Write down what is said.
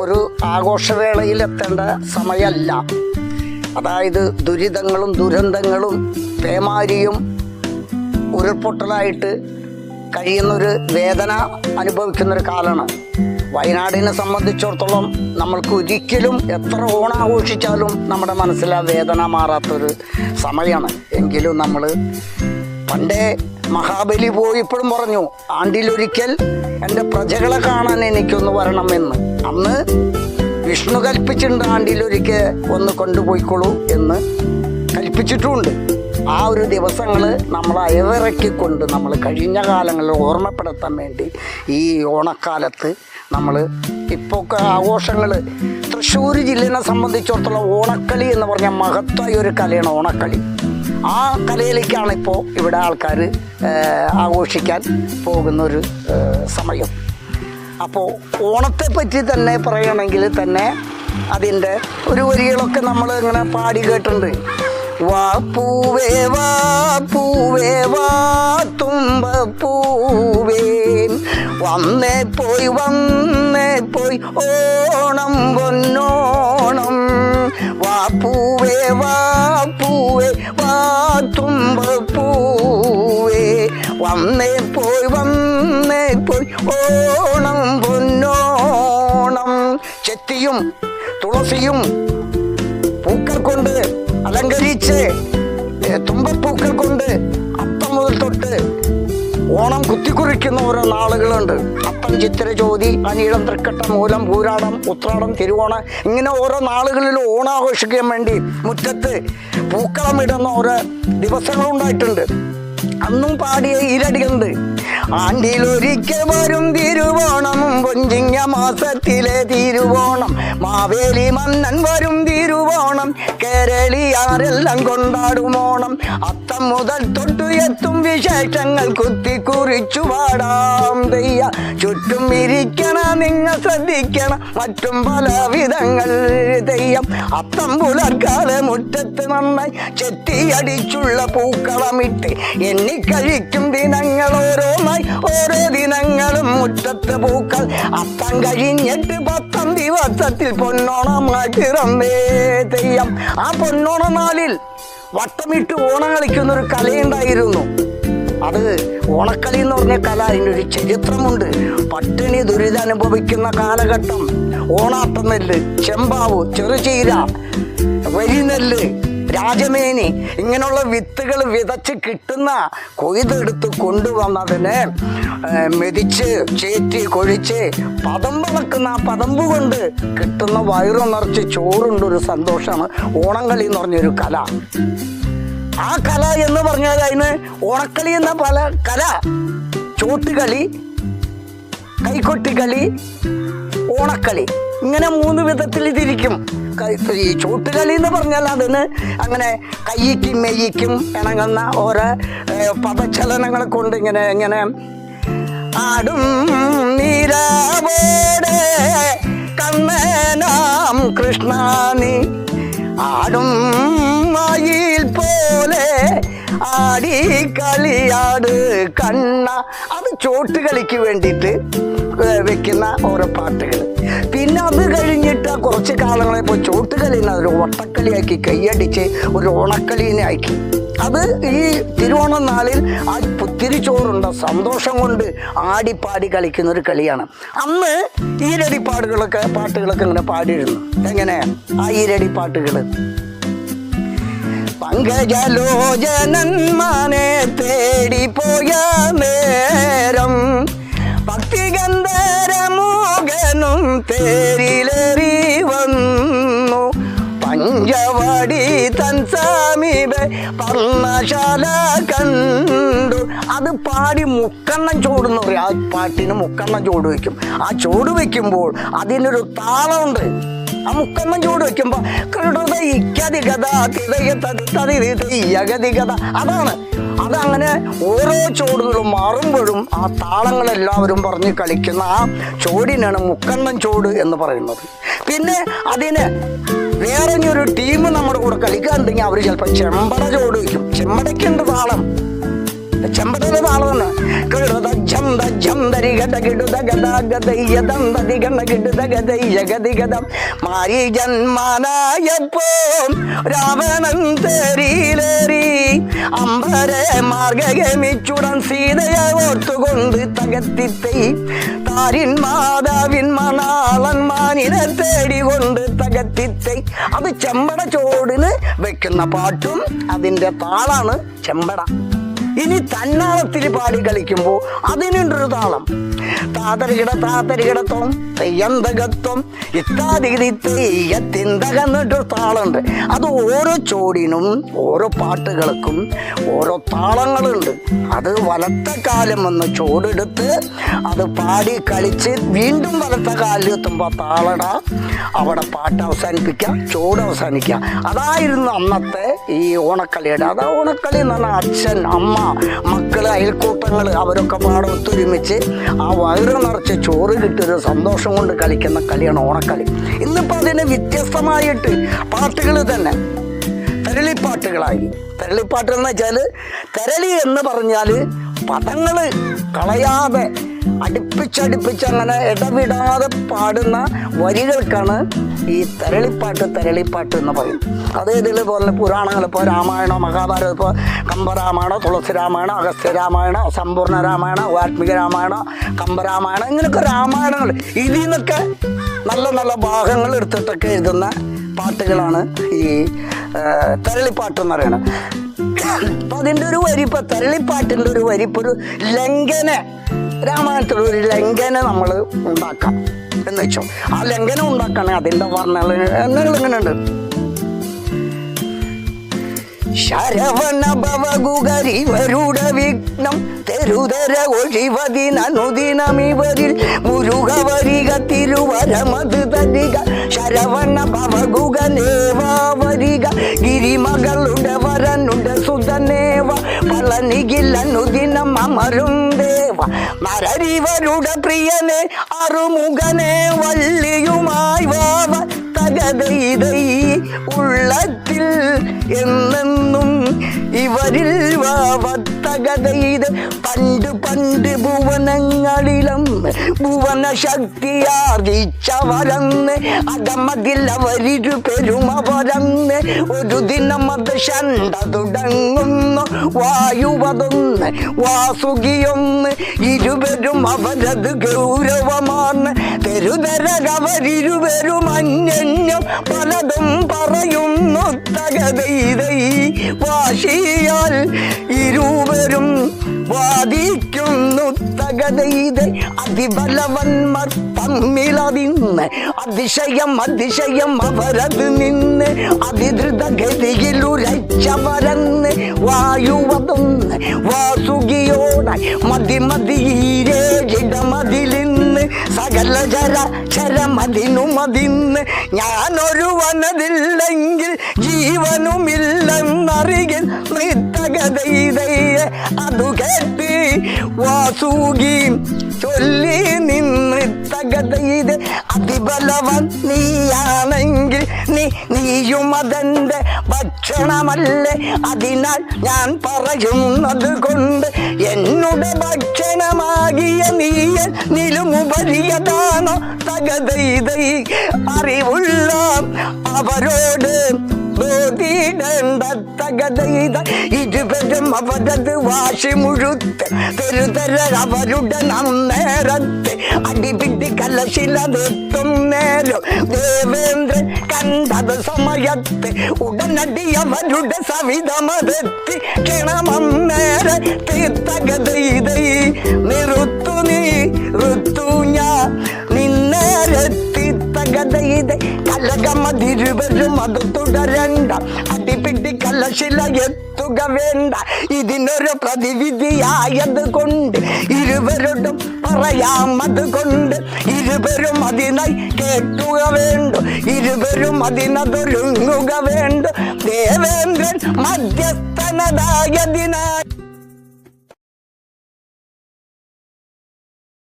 ഒരു ആഘോഷവേളയിലെത്തേണ്ട സമയമല്ല. അതായത് ദുരിതങ്ങളും ദുരന്തങ്ങളും പേമാരിയും ഉരുൾപൊട്ടലായിട്ട് കഴിയുന്നൊരു വേദന അനുഭവിക്കുന്നൊരു കാലമാണ്. വയനാടിനെ സംബന്ധിച്ചിടത്തോളം നമ്മൾക്ക് ഒരിക്കലും എത്ര ഓണാഘോഷിച്ചാലും നമ്മുടെ മനസ്സിൽ ആ വേദന മാറാത്തൊരു സമയമാണ്. എങ്കിലും നമ്മൾ പണ്ടേ മഹാബലി പോയപ്പോഴും പറഞ്ഞു, ആണ്ടിലൊരിക്കൽ എൻ്റെ പ്രജകളെ കാണാൻ എനിക്കൊന്ന് വരണമെന്ന്. അന്ന് വിഷ്ണു കൽപ്പിച്ചിട്ടുണ്ട്, ആണ്ടിലൊരിക്കൽ ഒന്ന് കൊണ്ടുപോയിക്കോളൂ എന്ന് കൽപ്പിച്ചിട്ടുമുണ്ട്. ആ ഒരു ദിവസങ്ങൾ നമ്മൾ അയവിറക്കിക്കൊണ്ട് നമ്മൾ കഴിഞ്ഞ കാലങ്ങളിൽ ഓർമ്മപ്പെടുത്താൻ വേണ്ടി ഈ ഓണക്കാലത്ത് നമ്മൾ ഇപ്പോൾ ആഘോഷങ്ങൾ തൃശ്ശൂർ ജില്ലയെ സംബന്ധിച്ചിടത്തോളം ഓണക്കളി എന്ന് പറഞ്ഞാൽ മഹത്തായ ഒരു കലയാണ് ഓണക്കളി. ആ കലയിലേക്കാണ് ഇപ്പോൾ ഇവിടെ ആൾക്കാർ ആഘോഷിക്കാൻ പോകുന്നൊരു സമയം. അപ്പോൾ ഓണത്തെ പറ്റി തന്നെ പറയുകയാണെങ്കിൽ തന്നെ അതിൻ്റെ ഒരു വരികളൊക്കെ നമ്മൾ ഇങ്ങനെ പാടി കേട്ടിട്ടുണ്ട്. വാ പൂവേ വാ പൂവേ വാ തുമ്പപ്പൂവേ, വന്നേ പോയി ഓണം പൊന്നോണം. വാ പൂവേ വാ തുമ്പപ്പൂവേ, വന്നേ പോയി ഓണം പൊന്നോണം. ചെത്തിയും തുളസിയും പൂക്കൾ കൊണ്ട് അലങ്കരിച്ച് തുമ്പപ്പൂക്കൾ കൊണ്ട് അത്തം മുതൽ തൊട്ട് ഓണം കുത്തിക്കുറിക്കുന്ന ഓരോ നാളുകളുണ്ട്. അത്തം, ചിത്തിര, ചോതി, അനീഴം, തൃക്കട്ട, മൂലം, പൂരാടം, ഉത്രാടം, തിരുവോണം, ഇങ്ങനെ ഓരോ നാളുകളിൽ ഓണാഘോഷിക്കാൻ വേണ്ടി മുറ്റത്ത് പൂക്കളമിടുന്ന ഓരോ ദിവസങ്ങളുണ്ടായിട്ടുണ്ട്. അന്നും പാടിയ ഈരടികളുണ്ട്. ആണ്ടിലൊരിക്കൽ വരും തിരുവോണം, പൊഞ്ചിങ്ങ മാസത്തിലെ തിരുവോണം, മാവേലി മന്നൻ വരും തിരുവോണം, കേരളീയാരെല്ലാം കൊണ്ടാടുമോണം. അത്തം മുതൽ തൊട്ടു എത്തും വിശേഷങ്ങൾ കുത്തിക്കുറിച്ചു പാടാം തെയ്യ. ചുറ്റും ഇരിക്കണ നിങ്ങൾ ശ്രദ്ധിക്കണം മറ്റും പല വിധങ്ങൾ തെയ്യം. അത്തം പുലർക്കാലെ മുറ്റത്ത് നന്നായി ചെത്തിയടിച്ചുള്ള പൂക്കളമിട്ട് എണ്ണിക്കഴിക്കും ദിനങ്ങൾ ഓരോന്നായി ഓരോ ദിനങ്ങളും മുറ്റത്ത് പൂക്കൾ. അത്തം കഴിഞ്ഞിട്ട് 10 ദിവസത്തിൽ പൊന്നോണമാക്കി റമ്മേ തെയ്യം. ആ പൊന്നോണ നാളിൽ വട്ടമിട്ട് ഓണം കളിക്കുന്നൊരു കലയുണ്ടായിരുന്നു. അത് ഓണക്കളി എന്ന് പറഞ്ഞ കല, അതിൻ്റെ ഒരു ചരിത്രമുണ്ട്. പട്ടിണി ദുരിതം അനുഭവിക്കുന്ന കാലഘട്ടം ഓണാട്ടം നെല്ല്, ചെമ്പാവ്, ചെറുചീര, വരിനെല്ല്, രാജമേനി ഇങ്ങനെയുള്ള വിത്തുകൾ വിതച്ച് കിട്ടുന്ന കൊയ്തെടുത്ത് കൊണ്ടുവന്നതിനെ മെതിച്ച് ചേറ്റി കൊഴിച്ച് പതമ്പ് വെക്കുന്ന ആ പതമ്പ് കൊണ്ട് കിട്ടുന്ന വയറു നിറച്ച് ചോറുണ്ടൊരു സന്തോഷമാണ് ഓണം കളി എന്ന് പറഞ്ഞൊരു കല. ആ കല എന്ന് പറഞ്ഞാൽ അതിന് ഓണക്കളി എന്ന പല കല, ചോട്ടുകളി, കൈകൊട്ടിക്കളി, ഓണക്കളി, ഇങ്ങനെ 3 വിധത്തിൽ തിരിക്കും. ഈ ചോട്ടുകളി എന്ന് പറഞ്ഞാൽ അതിന് അങ്ങനെ കയ്യിക്കും മെയ്യിക്കും ഇണങ്ങുന്ന ഓരോ പദചലനങ്ങളെ കൊണ്ട് ഇങ്ങനെ ആടും നീരാവോടെ കണ്ണനാം കൃഷ്ണാനി, ആടും മയിൽ പോലെ ആടി കളിയാട് കണ്ണ. അത് ചോട്ടുകളിക്ക് വേണ്ടിയിട്ട് വെക്കുന്ന ഓരോ പാട്ടുകൾ. പിന്നെ അത് കഴിഞ്ഞിട്ട് കുറച്ച് കാലങ്ങളിപ്പോൾ ചോട്ടുകളിനെ ഒരു വട്ടക്കളിയാക്കി കൈയടിച്ച് ഒരു ഓണക്കളീനെ ആക്കി. അത് ഈ തിരുവോണ നാളിൽ ആ പുത്തിരി ചോറുണ്ട സന്തോഷം കൊണ്ട് ആടിപ്പാടി കളിക്കുന്ന ഒരു കളിയാണ്. അന്ന് ഈരടി പാട്ടുകളൊക്കെ ഇങ്ങനെ പാടിയിരുന്നു. എങ്ങനെ ആ ഈരടി പാട്ടുകൾ? പങ്കജലോചനന്മാനെ തേടിപ്പോയ നേരം ഭക്തിഗന്ധരമോകനും തേരിലേറി വന്നു, പഞ്ചവടി തൻ സമീപ പർണശാല കണ്ടു. അത് പാടി മുക്കണ്ണം ചോടെന്ന് പറയും. ആ പാട്ടിന് മുക്കണ്ണം ചോട് വയ്ക്കും. ആ ചോട് വയ്ക്കുമ്പോൾ അതിനൊരു താളമുണ്ട്. ആ മുക്കണ്ണം ചോട് വയ്ക്കുമ്പോൾ അതാണ്. അതങ്ങനെ ഓരോ ചോടുകളും മാറുമ്പോഴും ആ താളങ്ങളെല്ലാവരും പറഞ്ഞ് കളിക്കുന്ന ആ ചോടിനാണ് മുക്കണ്ണം ചോട് എന്ന് പറയുന്നത്. പിന്നെ അതിന് വേറെ ഒരു ടീം നമ്മുടെ കൂടെ കളിക്കാറുണ്ടെങ്കിൽ അവർ ചിലപ്പോൾ ചെമ്പട ചോട് വയ്ക്കും. ചെമ്പടയ്ക്കുണ്ട് താളം, ചെമ്പടയുടെ താളം തന്നെ. ദജ്ജം ദജ്ജം തരിക മാരി ജന്മനായപ്പോ രാവണൻ തേരിലേറി അമ്പരെ മാർഗമിച്ചുടൻ സീതയെ ഓർത്തുകൊണ്ട് തകത്തിത്തൈ താരിൻ മാതാവിൻ മണാളൻ മാനിനെ തേടികൊണ്ട് തകത്തിത്തൈ. അത് ചെമ്പട ചോടിന് വെക്കുന്ന പാട്ടും അതിൻ്റെ താളാണ് ചെമ്പട. ഇനി തന്നാളത്തിൽ പാടി കളിക്കുമ്പോൾ അതിനുണ്ടൊരു താളം. താതരികിടത്തോം തെയ്യന്തകത്വം ഇത്താതിരിത്തയ്യത്തിന്തകന്നിട്ടൊരു താളുണ്ട്. അത് ഓരോ ചോടിനും ഓരോ പാട്ടുകൾക്കും ഓരോ താളങ്ങളുണ്ട്. അത് വലത്തെ കാലം വന്ന് ചോടെടുത്ത് അത് പാടി കളിച്ച് വീണ്ടും വലത്തെ കാലിൽ എത്തുമ്പോൾ താളട അവിടെ പാട്ട് അവസാനിപ്പിക്കുക, ചോട് അവസാനിക്കുക. അതായിരുന്നു അന്നത്തെ ഈ ഓണക്കളിയുടെ. അതാ ഓണക്കളി എന്ന് പറഞ്ഞാൽ അച്ഛൻ, അമ്മ, മക്കള്, അയൽക്കൂട്ടങ്ങൾ അവരൊക്കെ പാടെ ഒത്തൊരുമിച്ച് ആ വയറ് നിറച്ച് ചോറ് കിട്ടിയൊരു സന്തോഷം കൊണ്ട് കളിക്കുന്ന കളിയാണ് ഓണക്കളി. ഇന്നിപ്പോൾ അതിന് വ്യത്യസ്തമായിട്ട് പാട്ടുകൾ തന്നെ തെരളിപ്പാട്ടുകളായി. തെരളിപ്പാട്ട് എന്ന് വെച്ചാൽ തെരളി എന്ന് പറഞ്ഞാൽ പദങ്ങൾ കളയാതെ അടുപ്പിച്ചടുപ്പിച്ച് അങ്ങനെ ഇടവിടാതെ പാടുന്ന വരികൾക്കാണ് ഈ തെരളിപ്പാട്ട് എന്ന് പറയും. അതേ ഇതിൽ പോലെ പുരാണങ്ങൾ, ഇപ്പോൾ രാമായണം, മഹാഭാരതം, ഇപ്പോൾ കമ്പരാമായണം, തുളസി രാമായണം, അഗസ്ത്യ രാമായണം, സമ്പൂർണ്ണ രാമായണം, വാൽമീകി രാമായണം, കമ്പരാമായണം, ഇങ്ങനെയൊക്കെ രാമായണങ്ങൾ. ഇതിൽ നിന്നൊക്കെ നല്ല നല്ല ഭാഗങ്ങൾ എടുത്തിട്ടൊക്കെ എഴുതുന്ന പാട്ടുകളാണ് ഈ തെരളിപ്പാട്ട് എന്ന് പറയുന്നത്. അപ്പം അതിൻ്റെ ഒരു വരിപ്പ്, തെരളിപ്പാട്ടിൻ്റെ ഒരു വരിപ്പ്, ഒരു ലംഘന, രാമായണത്തിലൊരു ലംഘന നമ്മൾ ഉണ്ടാക്കാം എന്ന് വെച്ചോ. ആ ലംഘനം ഉണ്ടാക്കണേ അതിൻ്റെ വർണ്ണങ്ങൾ ഇങ്ങനെയുണ്ട്. ശരവണ ഭവഗുഗരിവരുടെ വിഘ്നം തെരുതര ഒഴിവതിനനുദിനമിവരിൽ മുരുക വരിക തിരുവരമത് തരിക. ശരവണ ഭവഗുഗനേവാ വരിക ഗിരിമകളുടെ വരനുടെ സുതനേവ പളനികിലനുദിനം അമരും ദേവ. നരരിവരുടെ പ്രിയനെ അറുമുഖനെ വള്ളിയുമായി വാവ തകതൈതൈ ഉള്ളത്തിൽ എന്നെന്നും ഇവരിൽ വാവത്തകതൈത്. പണ്ട് പണ്ട് ഭുവനങ്ങളിലും ഭുവന ശക്തിയാർജിച്ചവരന്ന് അകമതിൽ അവരിരു പെരുമ പരന്ന് ഒരു ദിനം അത് ശണ്ട തുടങ്ങുന്നു വായുവതൊന്ന് വാസുകിയൊന്ന് ഇരുവരും അവരത് ഗൗരവമാണ് തെരുതരവരിരുവരും അന്യന്യം പലതും പറയുന്നു തകതൈതൈ. വാശിയാൽ ഇരുവരും വാദിക്കുന്നു തകതൈതൈ. അതിബലവന്മാർ തമ്മിലതിന്ന് അതിശയം അവരത് നിന്ന് അതിദ്രുതഗതിയിൽ ഉരച്ചവരന്ന് വായുവതൊന്ന് വാസുകിയോടായി മതിമതിയിരേജിടമതിലിന്ന് സകല ചരമതിനുമതിന്ന് ഞാനൊരുവനതില്ലെങ്കിൽ ജീവനുമില്ലെന്നറിയിൽ നൃത്തകതൈതയെ. അതു കേട്ട് വാസുകി ചൊല്ലി നിന്ന് തകതൈത്. അതിബലവൻ നീയാണെങ്കിൽ നീയും അതെന്റെ ഭക്ഷണമല്ലേ. അതിനാൽ ഞാൻ പറയുന്നത് കൊണ്ട് എന്നുടെ ഭക്ഷണമാകിയ നീയൻ നിലുമുപരിയതാണോ തകതൈതൈ. അറിവുള്ള അവരോട് ഇരുവരും അവരത് വാശി മുഴുത്ത് തെരുതര അവരുടെ നേരത്ത് അടിപിടി കലശിലതെത്തും നേരം ദേവേന്ദ്രൻ കണ്ടത് സമയത്ത് ഉടനടി അവരുടെ സവിധമതെത്തി ക്ഷണമം നേരത്തെ തകതൈതൈ. നിറുത്തു ഞാൻ നിന്നേരത്തി തകതൈതൈ. കലകമതിരുവരും അത് തുടരണ്ട അടിപിടി കലശില എത്തുക വേണ്ട. ഇതിനൊരു പ്രതിവിധിയായത് കൊണ്ട് ഇരുവരോടും പറയാമത് കൊണ്ട് ഇരുവരും അതിനായി കേട്ടുക വേണ്ടു. ഇരുവരും അതിനതൊരുങ്ങുക വേണ്ടു. ദേവേന്ദ്രൻ മധ്യസ്ഥനതായതിനായി